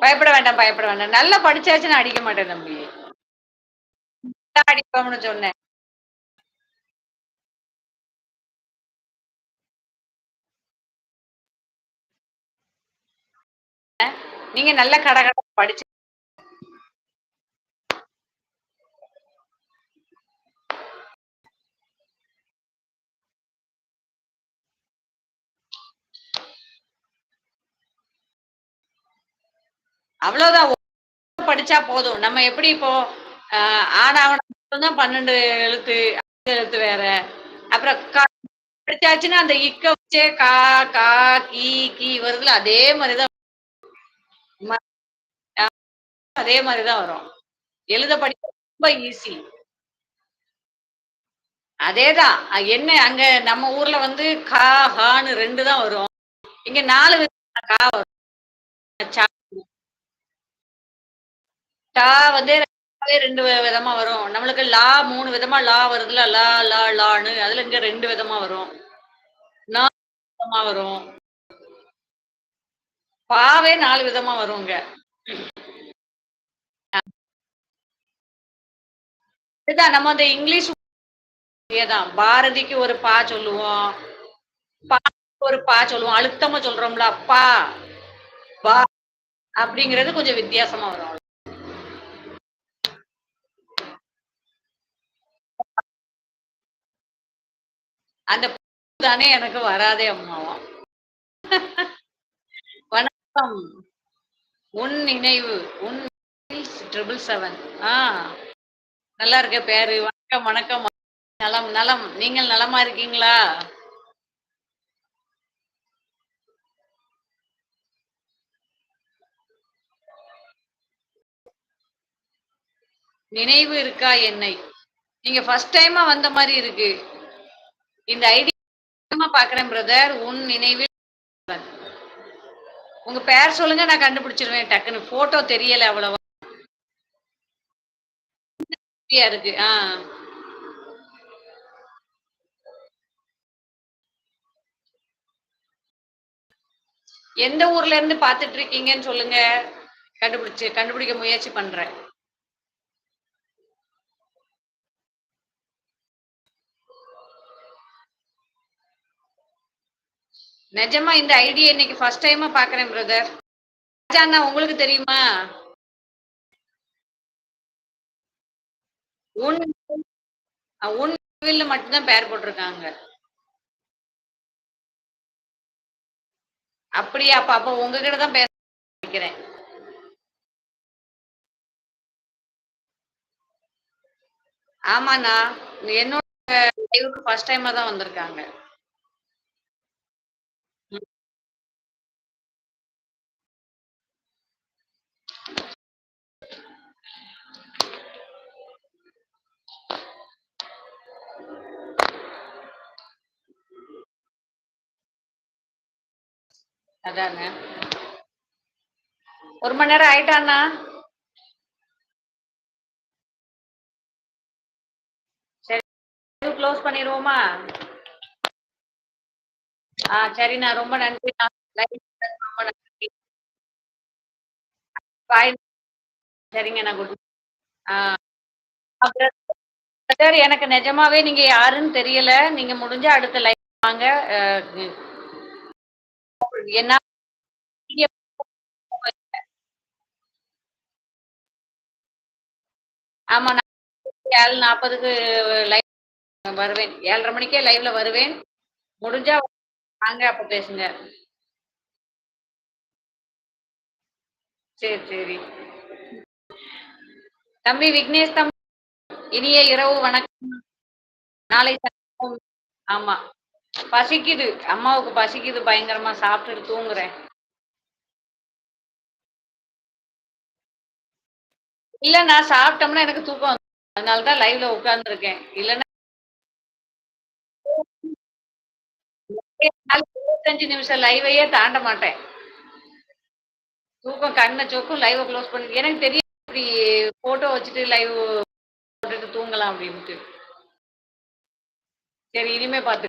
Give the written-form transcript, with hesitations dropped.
பயப்பட வேண்டாம், பயப்பட வேண்டாம். நல்லா படிச்சாச்சு நான் அடிக்க மாட்டேன் தம்பி. நான் அடிப்போம்னு சொன்னேன். நீங்க நல்ல கடகடன்னு படிச்சு அவ்வளோதான் படிச்சா போதும். நம்ம எப்படி இப்போ அ ஆனாவனம் மட்டும் தான் 12 எழுத்து, 5 எழுத்து வேற. அப்புறம் படிச்சாச்சுன்னா அந்த இக்க வச்சே கா, கா, கி, கீ வருதுல அதே மாரி தான் ம அ அதே மாரி தான் வரும். எழுத படிக்க ரொம்ப ஈஸி. அதேதான். என்ன அங்க நம்ம ஊர்ல வந்து கா, ஹான்னு 2 தான் வரும். இங்க 4 விதமான கா வரும். ச, டா வந்து 2 விதமா வரும். நம்மளுக்கு லா 3 விதமா லா வருதுல. லா, லா, லான்னு. அதுல இங்க 2 விதமா வரும். நா விதமா வரும். பாவே 4 விதமா வருங்க. இதுதான் நம்ம அந்த இங்கிலீஷ் தான். பாரதிக்கு ஒரு பா சொல்லுவோம். பாக்கு ஒரு பா சொல்லுவோம். அழுத்தமா சொல்றோம்ல. பா, பா அப்படிங்கிறது கொஞ்சம் வித்தியாசமா வரும். அந்த தானே எனக்கு வராதே அம்மாவும். வணக்கம். உன் நினைவு. உன் 777. ஆ நல்லா இருக்க பேரு. வணக்கம், வணக்கம். நலம், நலம். நீங்கள் நலமா இருக்கீங்களா? நினைவு இருக்கா என்னை? நீங்க ஃபர்ஸ்ட் டைமா வந்த மாரி இருக்கு. இந்த ஐடி பார்க்குறேன் பிரதர். உன் நினைவில் உங்க பேர் சொல்லுங்க நான் கண்டுபிடிச்சிருவேன் டக்குன்னு. ஃபோட்டோ தெரியல அவ்வளவா. ஃப்ரீயா இருக்கு. ஆ. எந்த ஊர்ல இருந்து பார்த்துட்டு இருக்கீங்கன்னு சொல்லுங்க. கண்டுபிடிக்க முயற்சி பண்றேன். நிஜமா இந்த ஐடியா இன்னைக்கு ஃபர்ஸ்ட் டைமா பார்க்குறேன் பிரதர். ராஜாண்ணா உங்களுக்கு தெரியுமா? உன் உன் நினைவில்ல மட்டும் தான் பேர் போட்டிருக்காங்க. அப்படியா? அப்ப உங்ககிட்ட தான் பேச நினைக்கிறேன். ஆமாண்ணா. என்னோட லைவுக்கு ஃபர்ஸ்ட் டைமா தான் வந்திருக்காங்க. ம். அதானே. 1 மணி நேரம் ஆயிட்டாண்ணா? சரி க்ளோஸ் பண்ணிருவோமா? சரிண்ணா. ரொம்ப நன்றிண்ணா. லைவ் ரொம்ப நன்றி. பாய். சரிங்கண்ணா. குட் ஆ பிரதர் எனக்கு நிஜமாவே நீங்க யாருன்னு தெரியல. நீங்க முடிஞ்சா அடுத்த லைவ் வாங்க. அ என்ன ஆமா நான் 7:40க்கு லைவ் வருவேன். 7:30 மணிக்கே லைவ்ல வருவேன். முடிஞ்சா வாங்க அப்ப பேசுங்க. சரி, சரி. தம்பி விக்னேஷ் இனிய இரவு வணக்கம். நாளை சந்திப்போம். ஆமா. பசிக்குது. அம்மாவுக்கு பசிக்குது பயங்கரமா. சாப்பிட்டுட்டு தூங்குறேன். இல்ல நான் சாப்பிட்டோம்னா எனக்கு தூக்கம் வந்துரும். அதனால தான் லைவ்ல உட்கார்ந்துருக்கேன். இல்லன்னா 25 நிமிஷம் லைவையே தாண்ட மாட்டேன். தூக்கம் கண்ண சொக்கும் லைவ க்ளோஸ் பண்ணி எனக்கு தெரியும் இப்படி ஃபோட்டோ வச்சுட்டு லைவ் போட்டுட்டு தூங்கலாம் அப்படின்ட்டு. சரி இனிமே பார்த்து